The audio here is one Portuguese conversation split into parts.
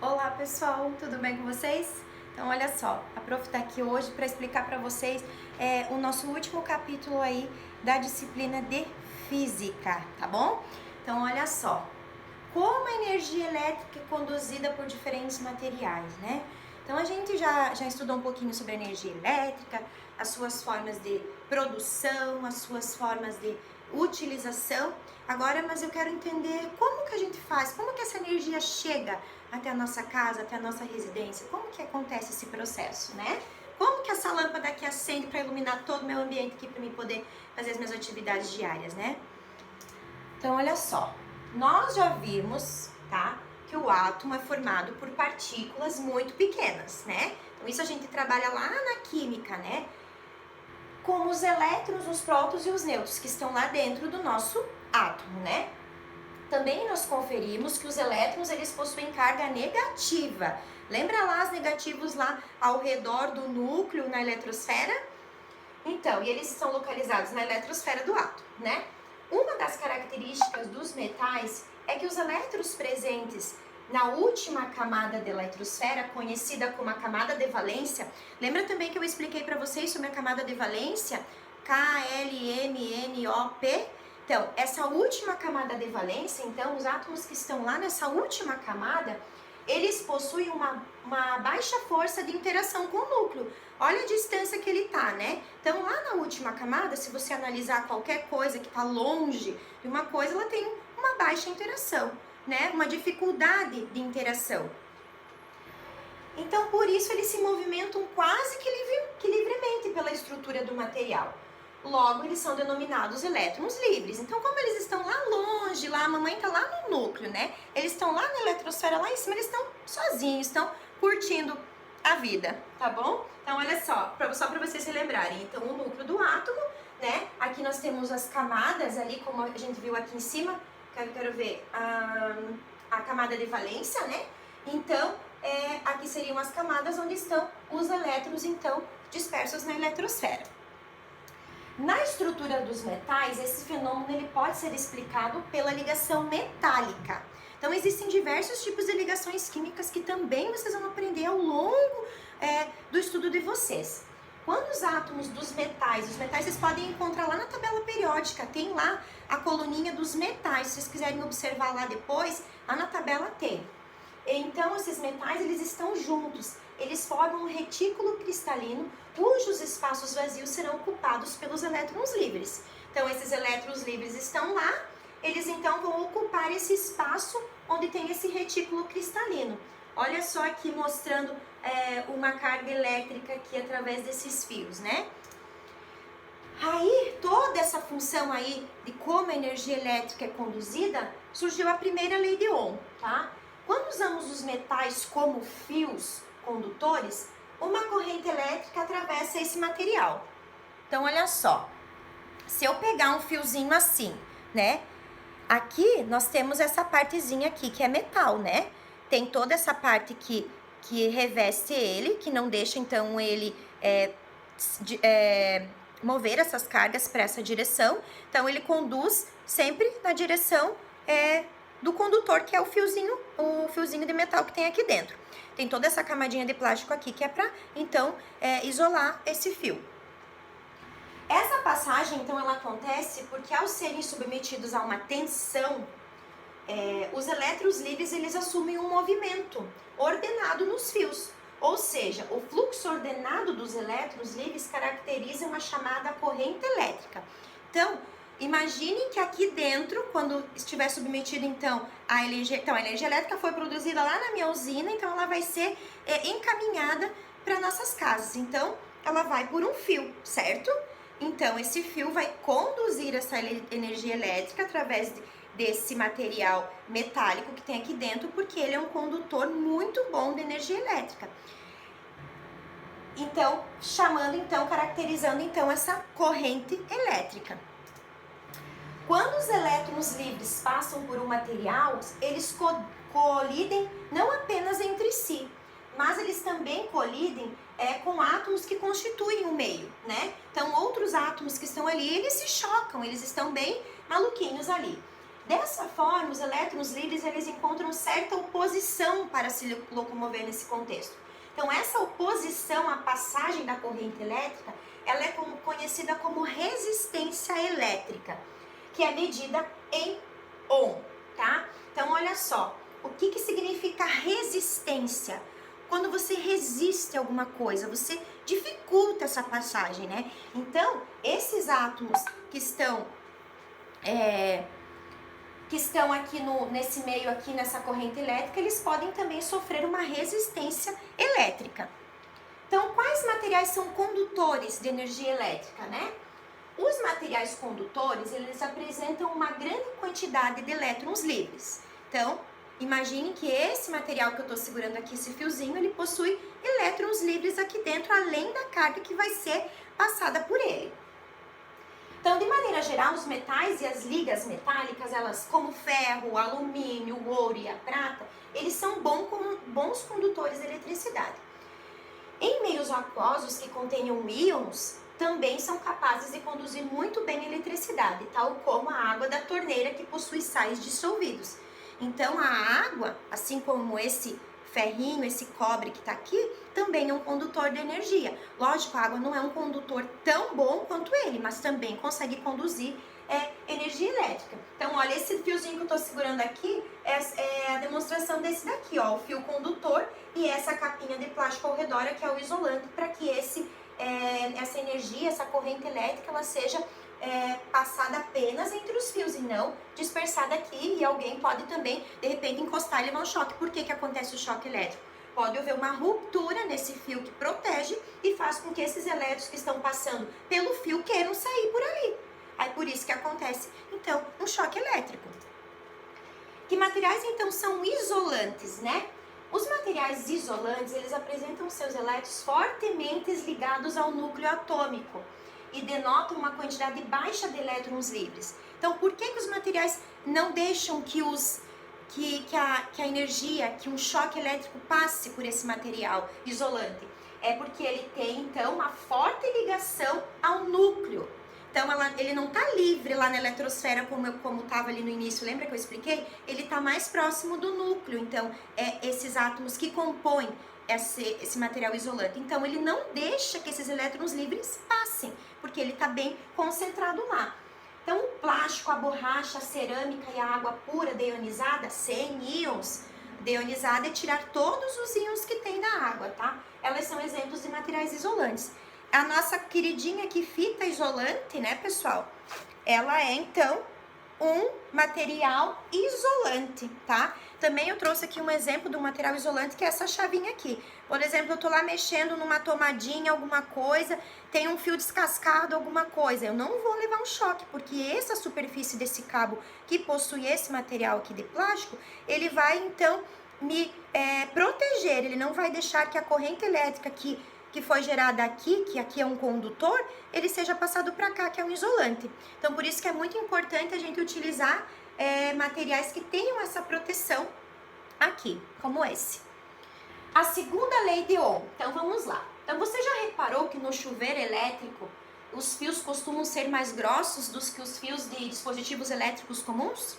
Olá pessoal, tudo bem com vocês? Então olha só, a Prof tá aqui hoje para explicar para vocês o nosso último capítulo aí da disciplina de Física, tá bom? Então olha só, como a energia elétrica é conduzida por diferentes materiais, né? Então a gente já estudou um pouquinho sobre a energia elétrica, as suas formas de produção, as suas formas de utilização. Agora, mas eu quero entender como que a gente faz, como que essa energia chega até a nossa casa, até a nossa residência, como que acontece esse processo, né? Como que essa lâmpada aqui acende para iluminar todo o meu ambiente aqui para mim poder fazer as minhas atividades diárias, né? Então, olha só, nós já vimos, tá, que o átomo é formado por partículas muito pequenas, né? Então, isso a gente trabalha lá na química, né? Como os elétrons, os prótons e os nêutrons que estão lá dentro do nosso átomo, né? Também nós conferimos que os elétrons, eles possuem carga negativa. Lembra lá os negativos lá ao redor do núcleo na eletrosfera? Então, e eles estão localizados na eletrosfera do átomo, né? Uma das características dos metais é que os elétrons presentes na última camada da eletrosfera, conhecida como a camada de valência, lembra também que eu expliquei para vocês sobre a camada de valência? KLMNOP? Então, essa última camada de valência, então, os átomos que estão lá nessa última camada, eles possuem uma baixa força de interação com o núcleo. Olha a distância que ele tá, né? Então, lá na última camada, se você analisar qualquer coisa que está longe de uma coisa, ela tem uma baixa interação, né? Uma dificuldade de interação. Então, por isso, eles se movimentam quase que livremente pela estrutura do material. Logo, eles são denominados elétrons livres. Então, como eles estão lá longe, lá a mamãe está lá no núcleo, né? Eles estão lá na eletrosfera, lá em cima, eles estão sozinhos, estão curtindo a vida, tá bom? Então, olha só para vocês se lembrarem. Então, o núcleo do átomo, né? Aqui nós temos as camadas ali, como a gente viu aqui em cima. Quero ver a camada de valência, né? Então, aqui seriam as camadas onde estão os elétrons, então, dispersos na eletrosfera. Na estrutura dos metais, esse fenômeno ele pode ser explicado pela ligação metálica. Então, existem diversos tipos de ligações químicas que também vocês vão aprender ao longo do estudo de vocês. Quando os átomos dos metais, os metais vocês podem encontrar lá na tabela periódica, tem lá a coluninha dos metais, se vocês quiserem observar lá depois, lá na tabela tem. Então, esses metais, eles estão juntos, eles formam um retículo cristalino, cujos espaços vazios serão ocupados pelos elétrons livres. Então, esses elétrons livres estão lá, eles então vão ocupar esse espaço onde tem esse retículo cristalino. Olha só aqui mostrando uma carga elétrica aqui através desses fios, né? Aí, toda essa função aí de como a energia elétrica é conduzida, surgiu a primeira lei de Ohm, tá? Quando usamos os metais como fios condutores, uma corrente elétrica atravessa esse material. Então, olha só, se eu pegar um fiozinho assim, né? Aqui nós temos essa partezinha aqui que é metal, né? Tem toda essa parte que reveste ele, que não deixa então ele mover essas cargas para essa direção. Então, ele conduz sempre na direção do condutor, que é o fiozinho de metal que tem aqui dentro. Tem toda essa camadinha de plástico aqui que é para, então, isolar esse fio. Essa passagem, então, ela acontece porque ao serem submetidos a uma tensão, os elétrons livres, eles assumem um movimento ordenado nos fios. Ou seja, o fluxo ordenado dos elétrons livres caracteriza uma chamada corrente elétrica. Então, imagine que aqui dentro, quando estiver submetido, então, a energia elétrica foi produzida lá na minha usina, então ela vai ser encaminhada para nossas casas. Então, ela vai por um fio, certo? Então, esse fio vai conduzir essa energia elétrica através desse material metálico que tem aqui dentro, porque ele é um condutor muito bom de energia elétrica. Então, caracterizando então essa corrente elétrica. Quando os elétrons livres passam por um material, eles colidem não apenas entre si, mas eles também colidem com átomos que constituem o meio, né? Então, outros átomos que estão ali, eles se chocam, eles estão bem maluquinhos ali. Dessa forma, os elétrons livres eles encontram certa oposição para se locomover nesse contexto. Então, essa oposição à passagem da corrente elétrica, ela é conhecida como resistência elétrica, que é medida em ohm, tá? Então, olha só, o que significa resistência? Quando você resiste a alguma coisa, você dificulta essa passagem, né? Então, esses átomos que estão aqui nesse meio aqui, nessa corrente elétrica, eles podem também sofrer uma resistência elétrica. Então, quais materiais são condutores de energia elétrica, né? Os materiais condutores, eles apresentam uma grande quantidade de elétrons livres. Então, imagine que esse material que eu estou segurando aqui, esse fiozinho, ele possui elétrons livres aqui dentro, além da carga que vai ser passada por ele. Então, de maneira geral, os metais e as ligas metálicas, elas como o ferro, o alumínio, o ouro e a prata, eles são bons condutores de eletricidade. Em meios aquosos que contenham íons, também são capazes de conduzir muito bem a eletricidade, tal como a água da torneira que possui sais dissolvidos. Então, a água, assim como esse ferrinho, esse cobre que está aqui, também é um condutor de energia. Lógico, a água não é um condutor tão bom quanto ele, mas também consegue conduzir energia elétrica. Então, olha, esse fiozinho que eu estou segurando aqui é a demonstração desse daqui, ó, o fio condutor, e essa capinha de plástico ao redor, que é o isolante, para que essa energia, essa corrente elétrica, ela seja passada apenas entre os fios e não dispersada aqui, e alguém pode também, de repente, encostar e levar um choque. Por que acontece o choque elétrico? Pode haver uma ruptura nesse fio que protege e faz com que esses elétrons que estão passando pelo fio queiram sair por ali. Aí por isso que acontece, então, um choque elétrico. Que materiais, então, são isolantes, né? Os materiais isolantes, eles apresentam seus elétrons fortemente ligados ao núcleo atômico e denotam uma quantidade baixa de elétrons livres. Então, por que os materiais não deixam que a energia, que um choque elétrico passe por esse material isolante? É porque ele tem, então, uma forte ligação ao núcleo. Então, ele não está livre lá na eletrosfera como estava ali no início, lembra que eu expliquei? Ele está mais próximo do núcleo, então, esses átomos que compõem esse material isolante. Então, ele não deixa que esses elétrons livres passem, porque ele está bem concentrado lá. Então, o plástico, a borracha, a cerâmica e a água pura deionizada, sem íons, deionizada é tirar todos os íons que tem na água, tá? Elas são exemplos de materiais isolantes. A nossa queridinha aqui, fita isolante, né, pessoal? Ela é, então, um material isolante, tá? Também eu trouxe aqui um exemplo de um material isolante, que é essa chavinha aqui. Por exemplo, eu tô lá mexendo numa tomadinha, alguma coisa, tem um fio descascado, alguma coisa. Eu não vou levar um choque, porque essa superfície desse cabo que possui esse material aqui de plástico, ele vai, então, me proteger. Ele não vai deixar que a corrente elétrica que foi gerada aqui, que aqui é um condutor, ele seja passado para cá, que é um isolante. Então, por isso que é muito importante a gente utilizar materiais que tenham essa proteção aqui, como esse. A segunda lei de Ohm. Então, vamos lá. Então, você já reparou que no chuveiro elétrico, os fios costumam ser mais grossos do que os fios de dispositivos elétricos comuns?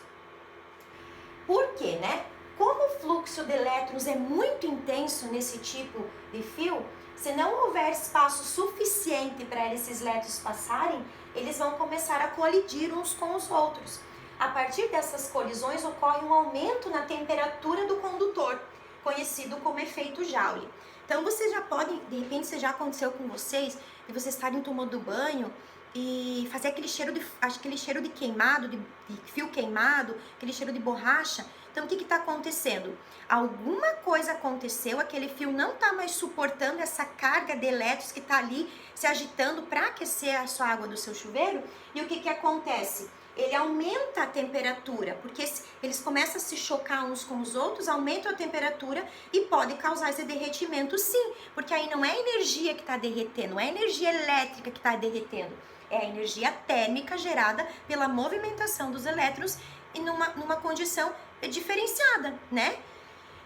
Por quê, né? Como o fluxo de elétrons é muito intenso nesse tipo de fio, se não houver espaço suficiente para esses elétrons passarem, eles vão começar a colidir uns com os outros. A partir dessas colisões ocorre um aumento na temperatura do condutor, conhecido como efeito Joule. Então você já pode, de repente, já aconteceu com vocês, de vocês estarem tomando banho e fazer aquele cheiro de queimado, de fio queimado, aquele cheiro de borracha. Então, o que está acontecendo? Alguma coisa aconteceu, aquele fio não está mais suportando essa carga de elétrons que está ali se agitando para aquecer a sua água do seu chuveiro. E o que acontece? Ele aumenta a temperatura, porque eles começam a se chocar uns com os outros, aumentam a temperatura e pode causar esse derretimento, sim. Porque aí não é energia que está derretendo, não é energia elétrica que está derretendo. É a energia térmica gerada pela movimentação dos elétrons e numa condição diferenciada, né?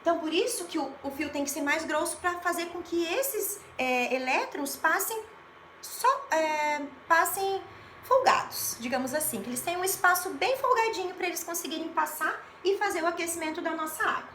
Então, por isso que o fio tem que ser mais grosso para fazer com que esses elétrons passem folgados, digamos assim, que eles têm um espaço bem folgadinho para eles conseguirem passar e fazer o aquecimento da nossa água.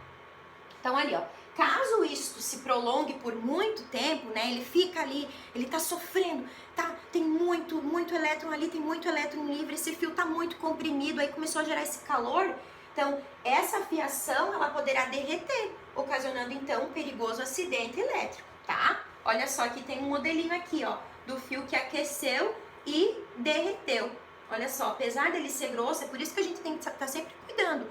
Então ali, ó, caso isso se prolongue por muito tempo, né, ele fica ali, ele tá sofrendo, tá, tem muito elétron ali, tem muito elétron livre, esse fio tá muito comprimido, aí começou a gerar esse calor, então essa fiação, ela poderá derreter, ocasionando então um perigoso acidente elétrico, tá? Olha só, aqui tem um modelinho aqui, ó, do fio que aqueceu e derreteu. Olha só, apesar dele ser grosso, é por isso que a gente tem que estar sempre cuidando,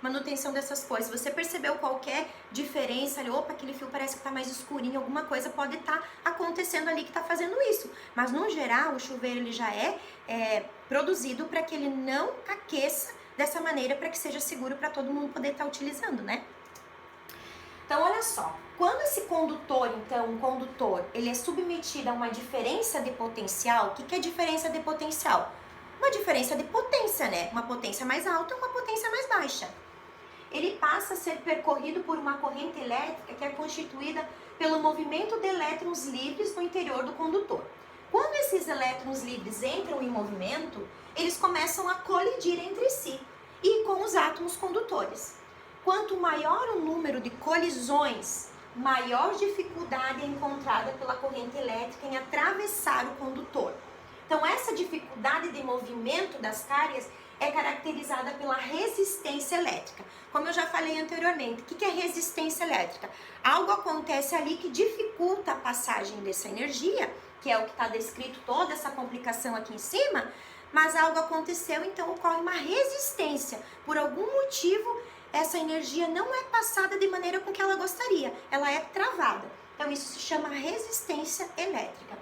manutenção dessas coisas. Se você percebeu qualquer diferença ali, opa, aquele fio parece que está mais escurinho, alguma coisa pode estar acontecendo ali que está fazendo isso. Mas no geral, o chuveiro ele já é produzido para que ele não aqueça dessa maneira, para que seja seguro para todo mundo poder estar utilizando, né? Então, olha só, quando esse condutor, então, um condutor, ele é submetido a uma diferença de potencial, o que é diferença de potencial? Uma diferença de potência, né? Uma potência mais alta e uma potência mais baixa. Ele passa a ser percorrido por uma corrente elétrica que é constituída pelo movimento de elétrons livres no interior do condutor. Quando esses elétrons livres entram em movimento, eles começam a colidir entre si e com os átomos condutores. Quanto maior o número de colisões, maior dificuldade é encontrada pela corrente elétrica em atravessar o condutor. Então, essa dificuldade de movimento das cargas é caracterizada pela resistência elétrica. Como eu já falei anteriormente, o que é resistência elétrica? Algo acontece ali que dificulta a passagem dessa energia, que é o que está descrito, toda essa complicação aqui em cima, mas algo aconteceu, então ocorre uma resistência. Por algum motivo, essa energia não é passada de maneira com que ela gostaria, ela é travada. Então, isso se chama resistência elétrica.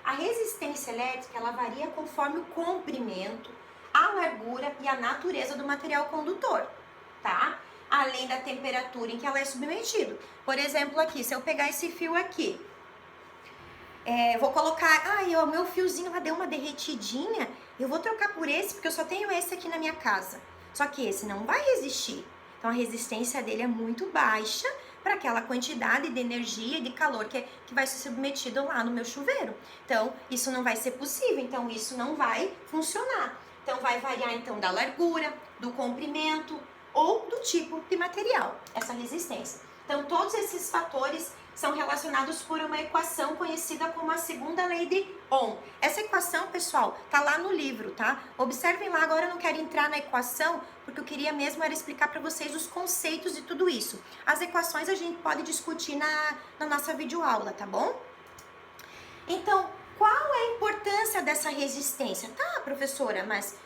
A resistência elétrica, ela varia conforme o comprimento, a largura e a natureza do material condutor, tá? Além da temperatura em que ela é submetido. Por exemplo, aqui, se eu pegar esse fio aqui, vou colocar, o meu fiozinho lá deu uma derretidinha, eu vou trocar por esse, porque eu só tenho esse aqui na minha casa. Só que esse não vai resistir. Então, a resistência dele é muito baixa para aquela quantidade de energia e de calor que vai ser submetido lá no meu chuveiro. Então, isso não vai ser possível, então isso não vai funcionar. Então, vai variar então da largura, do comprimento ou do tipo de material, essa resistência. Então, todos esses fatores são relacionados por uma equação conhecida como a segunda lei de Ohm. Essa equação, pessoal, tá lá no livro, tá? Observem lá, agora eu não quero entrar na equação, porque eu queria mesmo era explicar para vocês os conceitos de tudo isso. As equações a gente pode discutir na nossa videoaula, tá bom? Então, qual é a importância dessa resistência? Tá, professora, mas...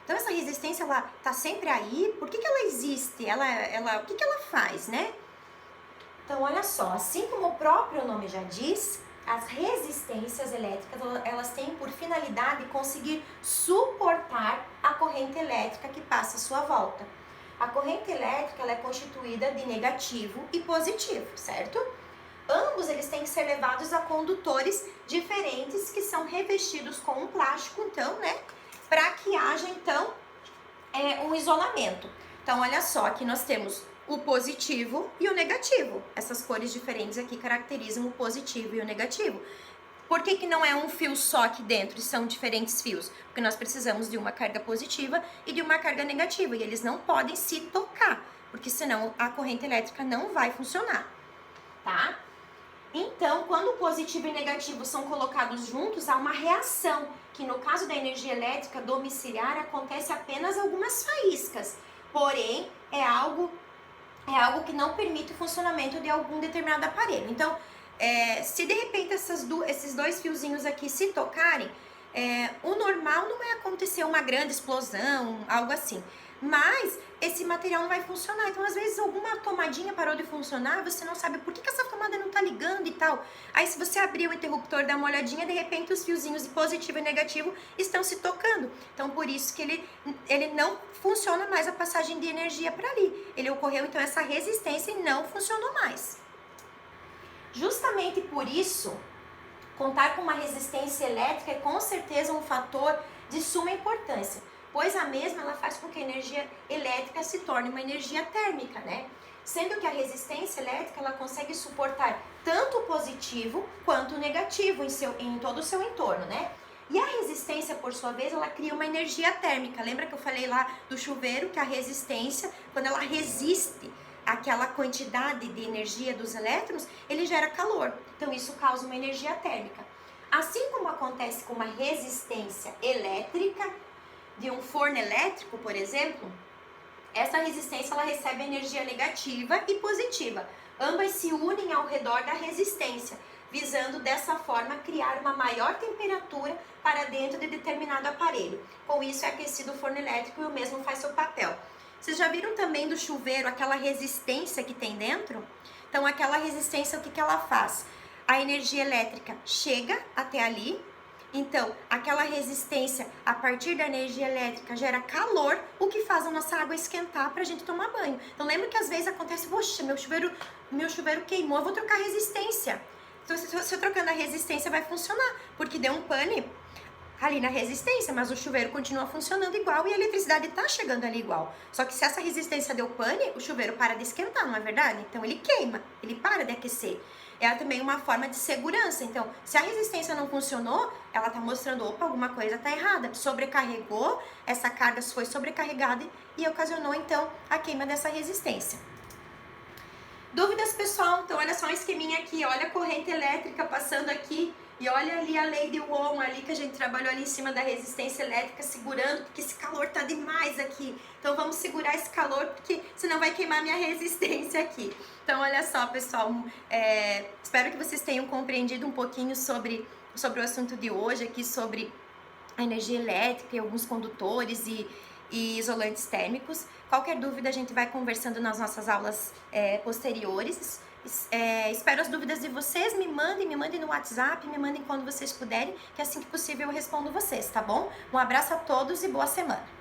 Então, essa resistência, ela tá sempre aí? Por que ela existe? O que ela faz, né? Então, olha só, assim como o próprio nome já diz, as resistências elétricas, elas têm por finalidade conseguir suportar a corrente elétrica que passa à sua volta. A corrente elétrica, ela é constituída de negativo e positivo, certo? Ambos, eles têm que ser levados a condutores diferentes que são revestidos com um plástico, então, né? Para que haja, então, um isolamento. Então, olha só, aqui nós temos o positivo e o negativo. Essas cores diferentes aqui caracterizam o positivo e o negativo. Por que não é um fio só aqui dentro e são diferentes fios? Porque nós precisamos de uma carga positiva e de uma carga negativa, e eles não podem se tocar, porque senão a corrente elétrica não vai funcionar, tá? Então, quando o positivo e o negativo são colocados juntos, há uma reação, que no caso da energia elétrica domiciliar acontece apenas algumas faíscas, porém é algo que não permite o funcionamento de algum determinado aparelho. Então, se de repente esses dois fiozinhos aqui se tocarem, o normal não é acontecer uma grande explosão, algo assim. Mas esse material não vai funcionar. Então, às vezes, alguma tomadinha parou de funcionar, você não sabe por que essa tomada não tá ligando e tal. Aí, se você abrir o interruptor, dar uma olhadinha, de repente os fiozinhos de positivo e negativo estão se tocando. Então, por isso que ele não funciona mais a passagem de energia para ali. Ele ocorreu, então, essa resistência e não funcionou mais. Justamente por isso, contar com uma resistência elétrica é com certeza um fator de suma importância, pois a mesma ela faz com que a energia elétrica se torne uma energia térmica, né? Sendo que a resistência elétrica ela consegue suportar tanto o positivo quanto o negativo em todo o seu entorno, né? E a resistência, por sua vez, ela cria uma energia térmica. Lembra que eu falei lá do chuveiro, que a resistência, quando ela resiste aquela quantidade de energia dos elétrons, ele gera calor. Então isso causa uma energia térmica. Assim como acontece com uma resistência elétrica de um forno elétrico, por exemplo, essa resistência ela recebe energia negativa e positiva. Ambas se unem ao redor da resistência, visando dessa forma criar uma maior temperatura para dentro de determinado aparelho. Com isso é aquecido o forno elétrico e o mesmo faz seu papel. Vocês já viram também do chuveiro aquela resistência que tem dentro? Então aquela resistência, o que ela faz? A energia elétrica chega até ali, então aquela resistência a partir da energia elétrica gera calor, o que faz a nossa água esquentar para a gente tomar banho. Então lembra que às vezes acontece, poxa, meu chuveiro queimou, eu vou trocar a resistência. Então se eu trocando a resistência vai funcionar, porque deu um pane ali na resistência, mas o chuveiro continua funcionando igual e a eletricidade está chegando ali igual. Só que se essa resistência deu pane, o chuveiro para de esquentar, não é verdade? Então ele queima, ele para de aquecer. É também uma forma de segurança. Então, se a resistência não funcionou, ela está mostrando, opa, alguma coisa está errada. Sobrecarregou, essa carga foi sobrecarregada e ocasionou, então, a queima dessa resistência. Dúvidas, pessoal? Então, olha só um esqueminha aqui, olha a corrente elétrica passando aqui. E olha ali a lei de Ohm ali que a gente trabalhou ali em cima da resistência elétrica, segurando, porque esse calor tá demais aqui. Então vamos segurar esse calor, porque senão vai queimar minha resistência aqui. Então olha só, pessoal, espero que vocês tenham compreendido um pouquinho sobre o assunto de hoje aqui, sobre a energia elétrica e alguns condutores e isolantes térmicos. Qualquer dúvida a gente vai conversando nas nossas aulas posteriores. Espero as dúvidas de vocês, me mandem no WhatsApp, me mandem quando vocês puderem, que assim que possível eu respondo vocês, tá bom? Um abraço a todos e boa semana!